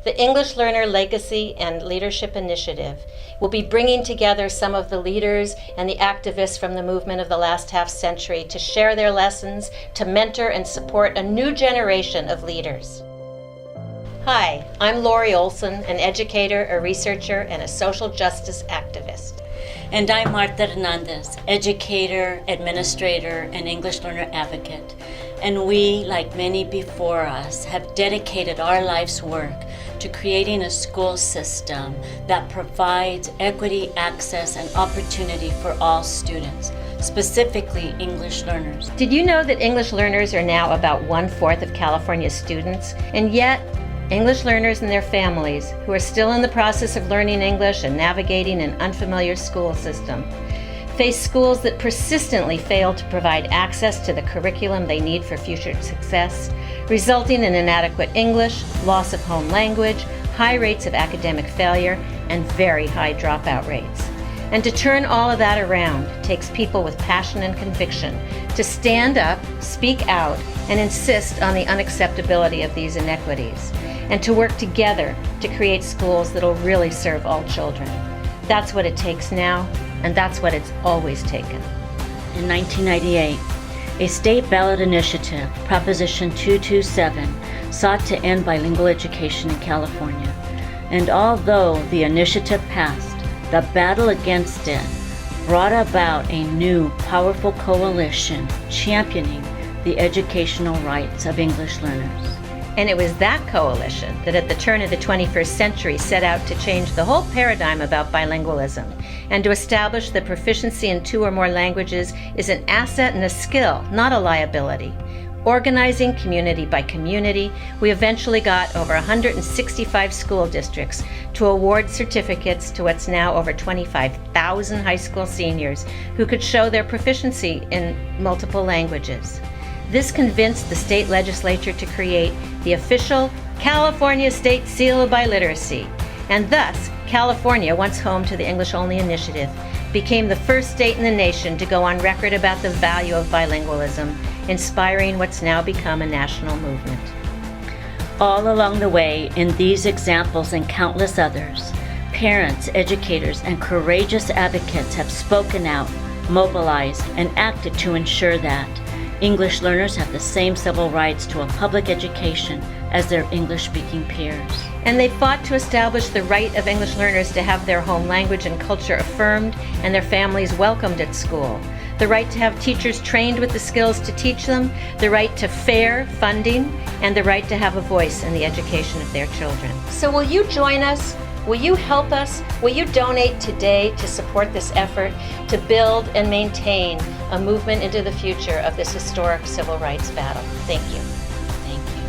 The English Learner Legacy and Leadership Initiative will be bringing together some of the leaders and the activists from the movement of the last half century to share their lessons, to mentor and support a new generation of leaders. Hi, I'm Lori Olson, an educator, a researcher, and a social justice activist. And I'm Marta Hernandez, educator, administrator, and English learner advocate. And we, like many before us, have dedicated our life's work to creating a school system that provides equity, access, and opportunity for all students, specifically English learners. Did you know that English learners are now about 1/4 of California's students? And yet, English learners and their families, who are still in the process of learning English and navigating an unfamiliar school system, face schools that persistently fail to provide access to the curriculum they need for future success, resulting in inadequate English, loss of home language, high rates of academic failure, and very high dropout rates. And to turn all of that around takes people with passion and conviction to stand up, speak out, and insist on the unacceptability of these inequities, and to work together to create schools that'll really serve all children. That's what it takes now, and that's what it's always taken. In 1998, a state ballot initiative, Proposition 227, sought to end bilingual education in California. And although the initiative passed, the battle against it brought about a new, powerful coalition championing the educational rights of English learners. And it was that coalition that at the turn of the 21st century set out to change the whole paradigm about bilingualism and to establish that proficiency in 2 or more languages is an asset and a skill, not a liability. Organizing community by community, we eventually got over 165 school districts to award certificates to what's now over 25,000 high school seniors who could show their proficiency in multiple languages. This convinced the state legislature to create the official California State Seal of Biliteracy, and thus California, once home to the English-only initiative, became the first state in the nation to go on record about the value of bilingualism, inspiring what's now become a national movement. All along the way, in these examples and countless others, parents, educators, and courageous advocates have spoken out, mobilized, and acted to ensure that English learners have the same civil rights to a public education as their English-speaking peers. And they fought to establish the right of English learners to have their home language and culture affirmed and their families welcomed at school, the right to have teachers trained with the skills to teach them, the right to fair funding, and the right to have a voice in the education of their children. So will you join us? Will you help us? Will you donate today to support this effort to build and maintain a movement into the future of this historic civil rights battle? Thank you. Thank you.